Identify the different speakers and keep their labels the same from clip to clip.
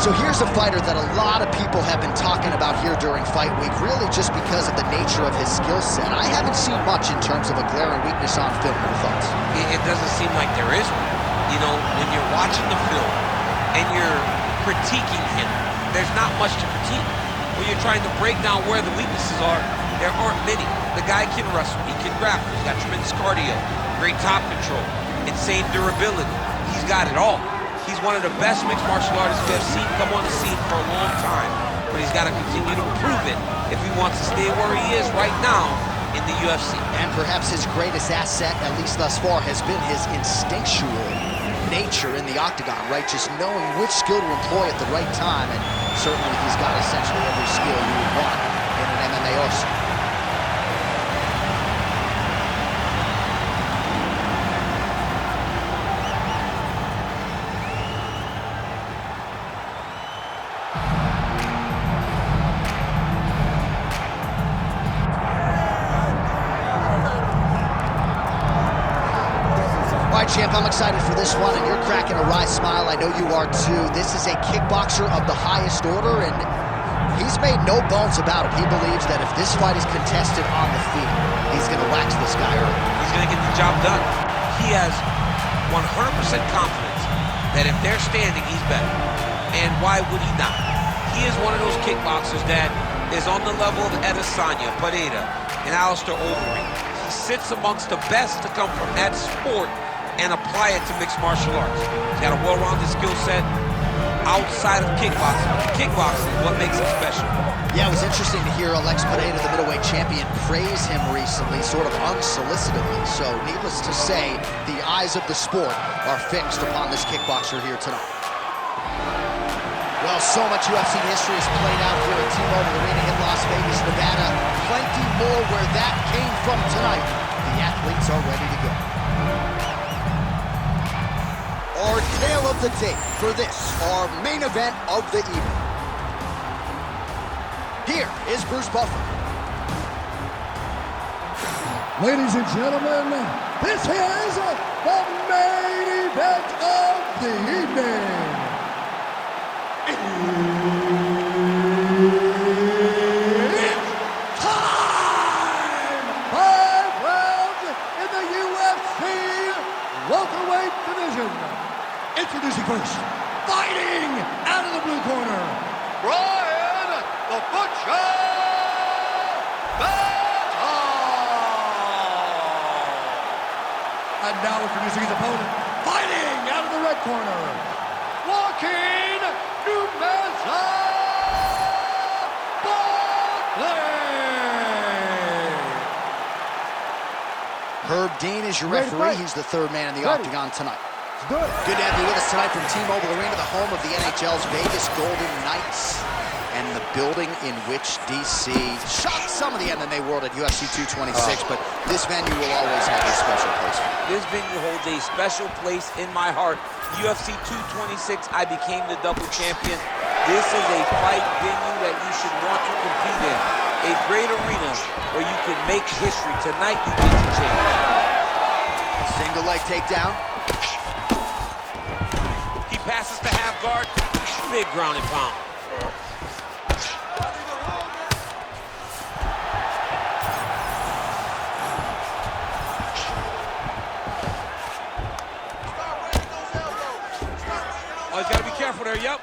Speaker 1: So here's a fighter that a lot of people have been talking about here during fight week, really just because of the nature of his skill set. I haven't seen much in terms of a glaring weakness on film. Your thoughts?
Speaker 2: It doesn't seem like there is one. You know, when you're watching the film and you're critiquing him, there's not much to critique. When you're trying to break down where the weaknesses are, there aren't many. The guy can wrestle, he can grapple, he's got tremendous cardio, great top control, insane durability. He's got it all. He's one of the best mixed martial artists we have seen come on the scene for a long time. But he's got to continue to prove it if he wants to stay where he is right now in the UFC.
Speaker 1: And perhaps his greatest asset, at least thus far, has been his instinctual nature in the octagon, right? Just knowing which skill to employ at the right time. And certainly he's got essentially every skill you would want in an MMA arsenal. Champ, I'm excited for this one, and you're cracking a wry smile. I know you are too. This is a kickboxer of the highest order, and he's made no bones about it. He believes that if this fight is contested on the feet, he's going to wax this guy early.
Speaker 2: He's going to get the job done. He has 100% confidence that if they're standing, he's better. And why would he not? He is one of those kickboxers that is on the level of Adesanya, Pereira, and Alistair Overeem. He sits amongst the best to come from that sport and apply it to mixed martial arts. He's got a well-rounded skill set outside of kickboxing. Kickboxing is what makes him special.
Speaker 1: Yeah, it was interesting to hear Alex Pereira, the middleweight champion, praise him recently, sort of unsolicitedly. So, needless to say, the eyes of the sport are fixed upon this kickboxer here tonight. Well, so much UFC history has played out here at T-Mobile Arena in Las Vegas, Nevada. Plenty more where that came from tonight. The athletes are ready to go. Our tale of the tape for this, our main event of the evening. Here is Bruce Buffer.
Speaker 3: Ladies and gentlemen, this is the main event of the evening. It's time! 5 rounds in the UFC welterweight division. Introducing first, fighting out of the blue corner, Brian the Butcher Battle! And now introducing his opponent, fighting out of the red corner, Joaquin Buckley!
Speaker 1: Herb Dean is your referee. He's the third man in the octagon tonight. Good to have you with us tonight from T-Mobile Arena, the home of the NHL's Vegas Golden Knights, and the building in which DC shocked some of the MMA world at UFC 226, but this venue will always have a special place for me.
Speaker 2: This venue holds a special place in my heart. UFC 226, I became the double champion. This is a fight venue that you should want to compete in. A great arena where you can make history. Tonight you get to change.
Speaker 1: Single leg takedown.
Speaker 2: Passes to half guard, big ground and pound. Oh, he's got to be careful there, yep.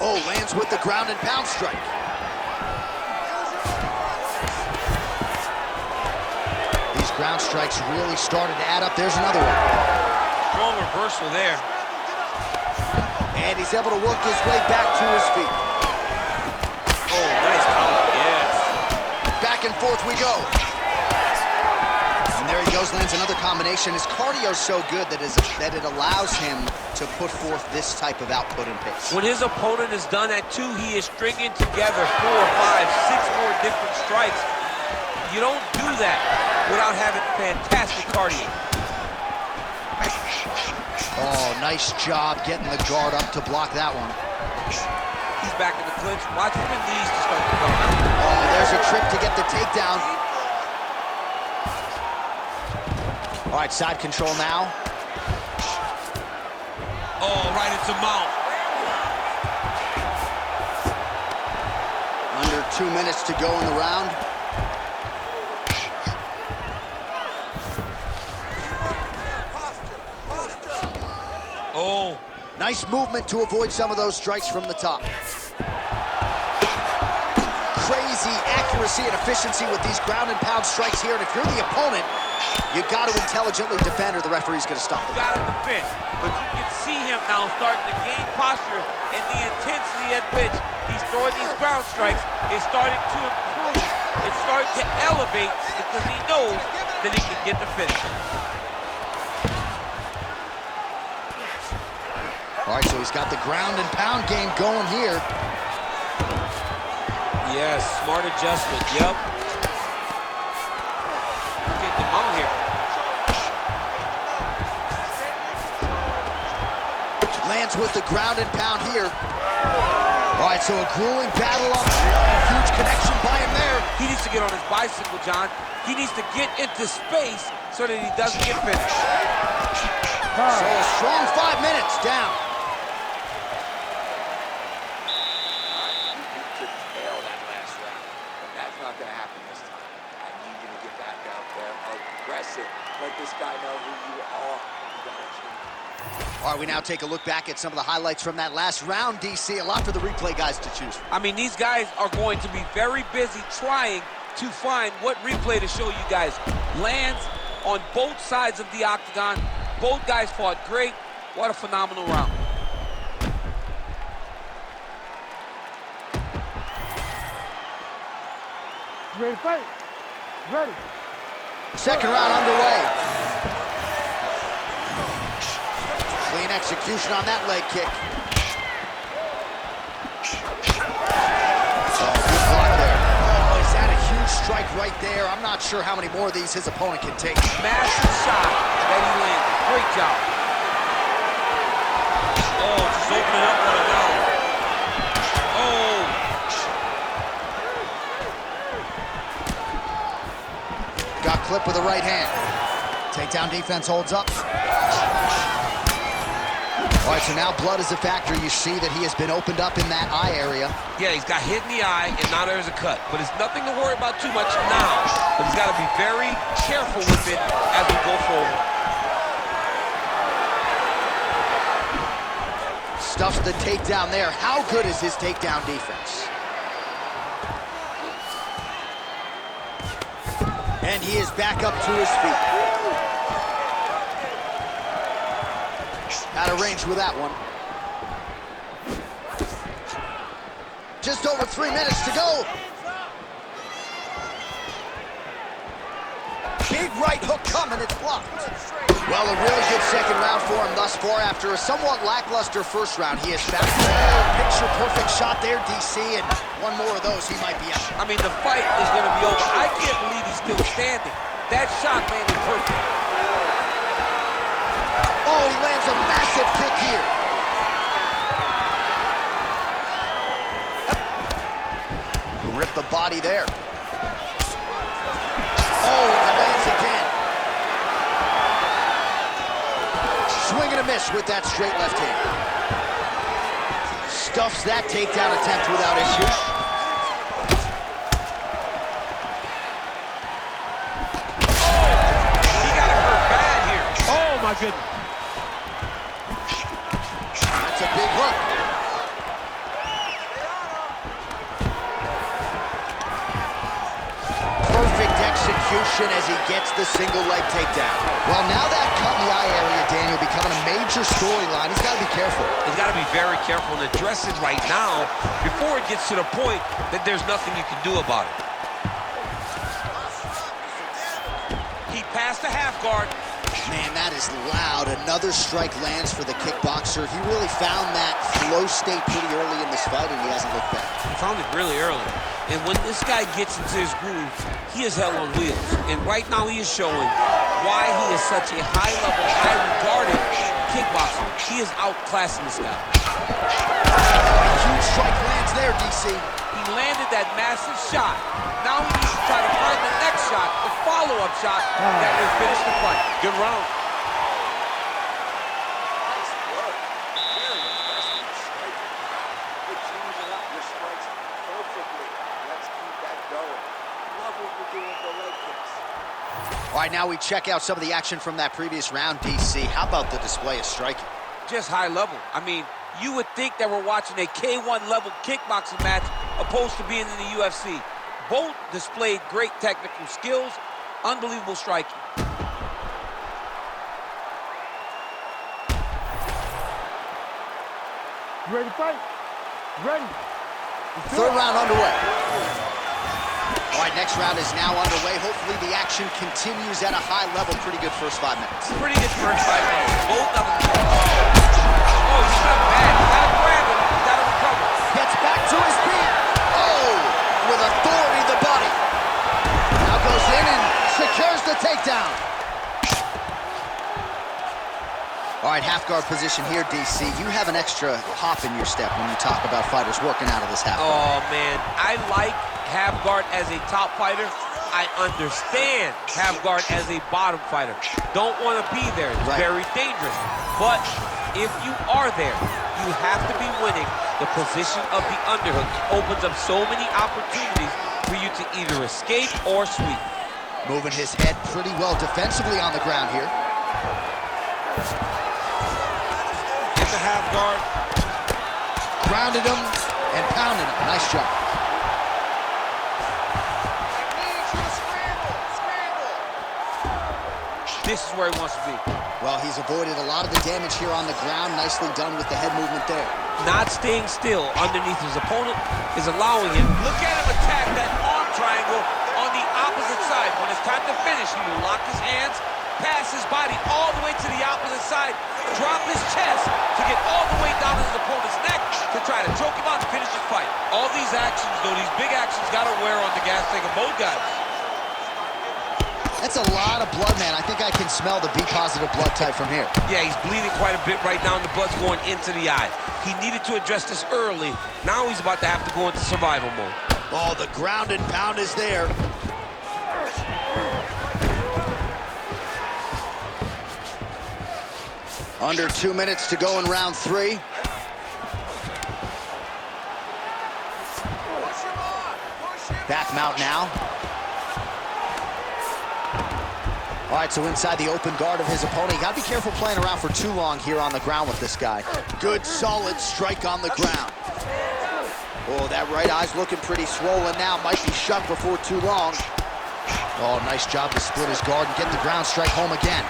Speaker 1: Oh, lands with the ground and pound strike. These ground strikes really started to add up. There's another one.
Speaker 2: Strong reversal there.
Speaker 1: And he's able to work his way back to his feet.
Speaker 2: Oh, nice power, yes.
Speaker 1: Back and forth we go. And there he goes, lands another combination. His cardio's so good that it allows him to put forth this type of output and pace.
Speaker 2: When his opponent is done at 2, he is stringing together 4, 5, 6 more different strikes. You don't do that without having fantastic cardio.
Speaker 1: Oh, nice job getting the guard up to block that one.
Speaker 2: He's back in the clinch. Watch for the knees to start to come.
Speaker 1: Oh, there's a trip to get the takedown. All right, side control now.
Speaker 2: Oh, right into mount.
Speaker 1: 2 minutes to go in the round.
Speaker 2: Oh.
Speaker 1: Nice movement to avoid some of those strikes from the top. Crazy accuracy and efficiency with these ground and pound strikes here. And if you're the opponent, you got to intelligently defend or the referee's going to stop it.
Speaker 2: You got to defend. But you can see him now starting to gain posture, and the intensity at which he's throwing these ground strikes is starting to improve. It's starting to elevate because he knows that he can get the finish.
Speaker 1: All right, so he's got the ground and pound game going here.
Speaker 2: Yes, smart adjustment, yep. Get them out here.
Speaker 1: Lands with the ground and pound here. All right, so a grueling battle up. A huge connection by him there.
Speaker 2: He needs to get on his bicycle, John. He needs to get into space so that he doesn't get finished.
Speaker 1: So a strong 5 minutes down.
Speaker 4: Let this guy know who you are.
Speaker 1: All right, we now take a look back at some of the highlights from that last round, DC. A lot for the replay guys to choose from.
Speaker 2: I mean, these guys are going to be very busy trying to find what replay to show you guys. Lands on both sides of the octagon. Both guys fought great. What a phenomenal round.
Speaker 3: Ready to fight? Ready.
Speaker 1: Second round underway. Clean execution on that leg kick. Oh, good block there. Oh, is that a huge strike right there? I'm not sure how many more of these his opponent can take.
Speaker 2: Massive shot that he landed. Great job. Oh, just opening up on it now. Oh.
Speaker 1: Got clipped with the right hand. Takedown defense holds up. All right, so now blood is a factor. You see that he has been opened up in that eye area.
Speaker 2: Yeah, he's got hit in the eye, and now there's a cut. But it's nothing to worry about too much now. But he's got to be very careful with it as we go forward.
Speaker 1: Stuffs the takedown there. How good is his takedown defense? And he is back up to his feet. Out of range with that one. Just over 3 minutes to go. Big right hook coming, it's blocked. Well, a really good second round for him thus far. After a somewhat lackluster first round, he has found a picture-perfect shot there, DC, and one more of those, he might be out.
Speaker 2: I mean, the fight is going to be over. I can't believe he's still standing. That shot landed perfect.
Speaker 1: Oh, he lands a massive kick here. Rip the body there. Oh, and he lands again. Swing and a miss with that straight left hand. Stuffs that takedown attempt without issue.
Speaker 2: He got hurt bad here. Oh, my goodness.
Speaker 1: That's a big hook. Perfect execution as he gets the single leg takedown. Well, now that cut in the eye area, Daniel, becoming a major storyline. He's got to be careful.
Speaker 2: He's got to be very careful and address it right now before it gets to the point that there's nothing you can do about it. He passed the half guard.
Speaker 1: Man, that is loud. Another strike lands for the kickboxer. He really found that flow state pretty early in this fight, and he hasn't looked back.
Speaker 2: He found it really early. And when this guy gets into his groove, he is hell on wheels. And right now he is showing why he is such a high-level, high-regarded kickboxer. He is outclassing this guy.
Speaker 1: Huge strike lands there, DC.
Speaker 2: He landed that massive shot. Now he needs to try to find the next shot, the follow-up shot that will finish the fight. Good round.
Speaker 4: Nice work. Very impressive striking. You're changing up your strikes perfectly. Let's
Speaker 1: All right, now we check out some of the action from that previous round, DC. How about the display of striking?
Speaker 2: Just high level. I mean, you would think that we're watching a K1 level kickboxing match opposed to being in the UFC. Both displayed great technical skills, unbelievable striking.
Speaker 3: You ready to fight? Ready.
Speaker 1: Third round underway. All right, next round is now underway. Hopefully the action continues at a high level. Pretty good first 5 minutes.
Speaker 2: Pretty good first 5 minutes. Both of them. Oh, he's not bad. You gotta grab him. You gotta recover.
Speaker 1: Gets back to his feet. Oh, with authority the body. Now goes in and secures the takedown. All right, half guard position here, DC. You have an extra hop in your step when you talk about fighters working out of this half guard.
Speaker 2: Oh, man. I like half guard as a top fighter. I understand half guard as a bottom fighter. Don't want to be there. It's very dangerous. But if you are there, you have to be winning. The position of the underhook opens up so many opportunities for you to either escape or sweep.
Speaker 1: Moving his head pretty well defensively on the ground here.
Speaker 2: Get the half guard.
Speaker 1: Grounded him and pounded him. Nice job.
Speaker 2: This is where he wants to be.
Speaker 1: Well, he's avoided a lot of the damage here on the ground. Nicely done with the head movement there.
Speaker 2: Not staying still underneath his opponent is allowing him. Look at him attack that arm triangle on the opposite side. When it's time to finish, he will lock his hands, pass his body all the way to the opposite side, drop his chest to get all the way down to his opponent's neck to try to choke him out to finish his fight. All these actions, though, these big actions, got to wear on the gas tank of both guys.
Speaker 1: That's a lot of blood, man. I think I can smell the B-positive blood type from here.
Speaker 2: Yeah, he's bleeding quite a bit right now, and the blood's going into the eye. He needed to address this early. Now he's about to have to go into survival mode.
Speaker 1: Oh, the ground and pound is there. Under 2 minutes to go in round 3. Back mount now. All right, so inside the open guard of his opponent. You gotta be careful playing around for too long here on the ground with this guy. Good, solid strike on the ground. Oh, that right eye's looking pretty swollen now. Might be shut before too long. Oh, nice job to split his guard and get the ground strike home again.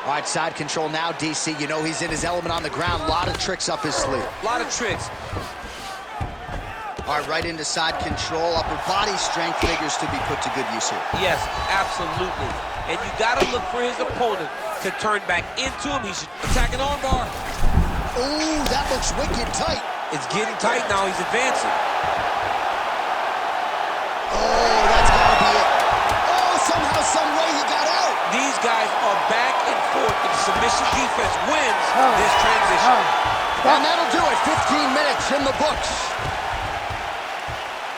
Speaker 1: All right, side control now, DC. You know he's in his element on the ground. A lot of tricks up his sleeve.
Speaker 2: A lot of tricks.
Speaker 1: All right, right into side control. Upper body strength figures to be put to good use here.
Speaker 2: Yes, absolutely. And you got to look for his opponent to turn back into him. He should attack an armbar.
Speaker 1: Ooh, that looks wicked tight.
Speaker 2: It's getting tight now. He's advancing.
Speaker 1: Oh, that's got to be it. Oh, somehow, some way he got out.
Speaker 2: These guys are back and forth. The submission defense wins this transition.
Speaker 1: And that'll do it. 15 minutes in the books.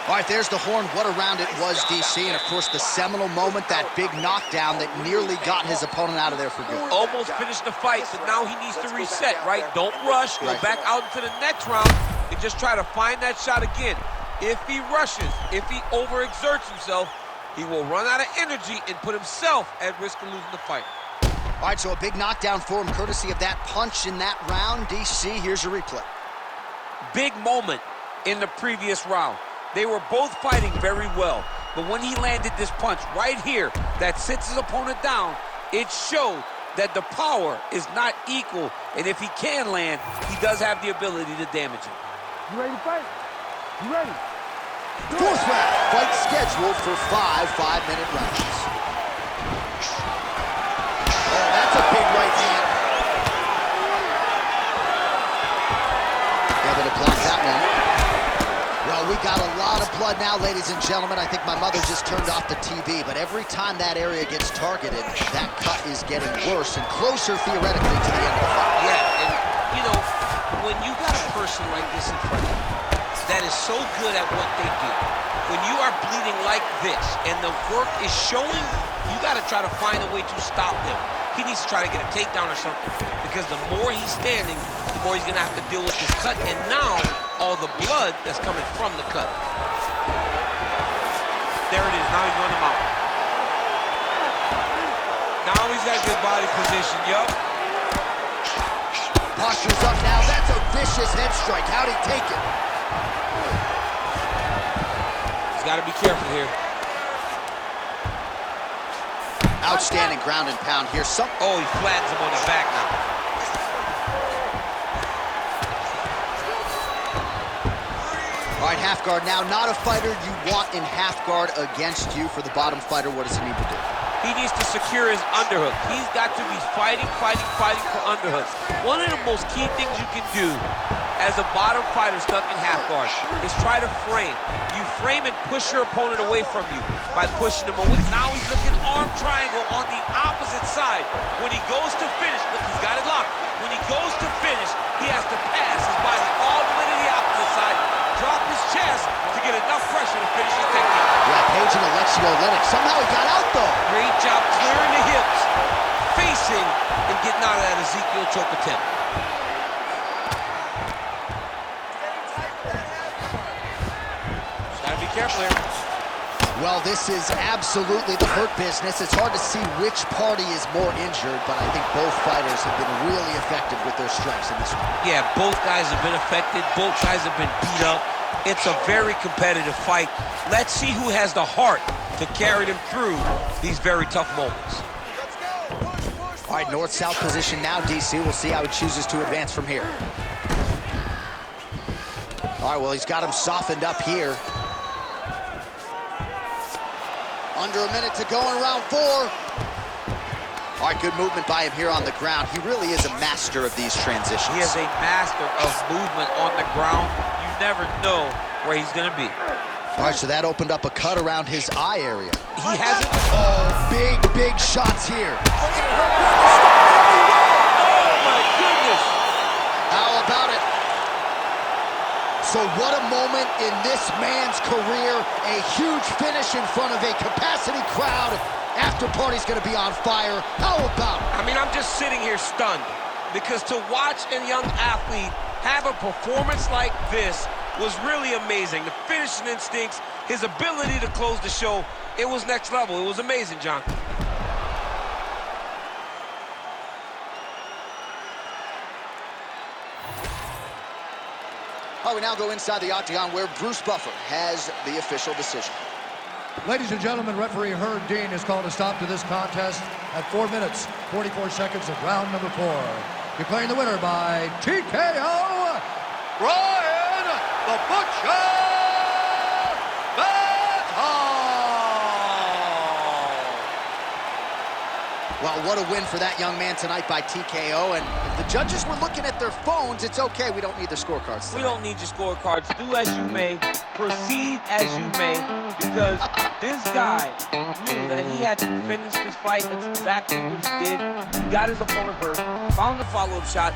Speaker 1: All right, there's the horn. What a round it was, DC. And, of course, the seminal moment, that big knockdown that nearly got his opponent out of there for good.
Speaker 2: Almost finished the fight, but now he needs to reset, right? Don't rush. Go back out into the next round and just try to find that shot again. If he rushes, if he overexerts himself, he will run out of energy and put himself at risk of losing the fight.
Speaker 1: All right, so a big knockdown for him, courtesy of that punch in that round. DC, here's your replay.
Speaker 2: Big moment in the previous round. They were both fighting very well, but when he landed this punch right here that sits his opponent down, it showed that the power is not equal, and if he can land, he does have the ability to damage him.
Speaker 3: You ready to fight? You ready?
Speaker 1: Fourth round, fight scheduled for 5 5-minute rounds. Oh, that's a big right hand. Able to block that one. Well, we got a lot of blood now, ladies and gentlemen. I think my mother just turned off the TV, but every time that area gets targeted, that cut is getting worse and closer, theoretically, to the end of the fight.
Speaker 2: Yeah, and, you know, when you got a person like this in front of you that is so good at what they do, when you are bleeding like this and the work is showing, you got to try to find a way to stop them. He needs to try to get a takedown or something, because the more he's standing, the more he's going to have to deal with this cut. And now, all the blood that's coming from the cut. There it is. Now he's running him out. Now he's got good body position. Yup.
Speaker 1: Posture's up now. That's a vicious head strike. How'd he take it?
Speaker 2: He's got to be careful here.
Speaker 1: Outstanding ground and pound here.
Speaker 2: Oh, he flattens him on his back now.
Speaker 1: All right, half guard now. Not a fighter you want in half guard against you. For the bottom fighter, what does he need to do?
Speaker 2: He needs to secure his underhook. He's got to be fighting for underhooks. One of the most key things you can do as a bottom fighter stuck in half guard is try to frame. You frame and push your opponent away from you by pushing him away. Now he's looking arm triangle on the opposite side. When he goes to finish, look, he's got it locked. When he goes to finish, he has to pass his body all the way to the opposite side, drop his chest to get enough pressure to finish his technique.
Speaker 1: Yeah, Page and Alexio Lennox. Somehow he got out, though.
Speaker 2: Great job clearing the hips, facing, and getting out of that Ezekiel choke attempt. Just gotta be careful here.
Speaker 1: Well, this is absolutely the hurt business. It's hard to see which party is more injured, but I think both fighters have been really effective with their strikes in this one.
Speaker 2: Yeah, both guys have been affected. Both guys have been beat up. It's a very competitive fight. Let's see who has the heart to carry them through these very tough moments.
Speaker 1: All right, north-south position now, DC. We'll see how he chooses to advance from here. All right, well, he's got him softened up here. Under a minute to go in round 4. All right, good movement by him here on the ground. He really is a master of these transitions.
Speaker 2: He is a master of movement on the ground. You never know where he's going to be.
Speaker 1: All right, so that opened up a cut around his eye area.
Speaker 2: He hasn't...
Speaker 1: Oh, big shots here.
Speaker 2: Oh, my goodness.
Speaker 1: How about it? So what a moment in this man's career. A huge finish in front of a capacity crowd. After party's gonna be on fire. How about it?
Speaker 2: I mean, I'm just sitting here stunned because to watch a young athlete have a performance like this was really amazing. The finishing instincts, his ability to close the show, it was next level. It was amazing, John.
Speaker 1: All right, we now go inside the octagon where Bruce Buffer has the official decision.
Speaker 3: Ladies and gentlemen, referee Herb Dean has called a stop to this contest at 4 minutes, 44 seconds of round number 4. Declaring the winner by TKO, Brian the Butcher Battle!
Speaker 1: Well, what a win for that young man tonight by TKO. And if the judges were looking at their phones, it's okay. We don't need their scorecards tonight.
Speaker 2: We don't need your scorecards. Do as you may, proceed as you may, because this guy knew that he had to finish this fight. That's exactly what he did. He got his opponent hurt, found the follow-up shot,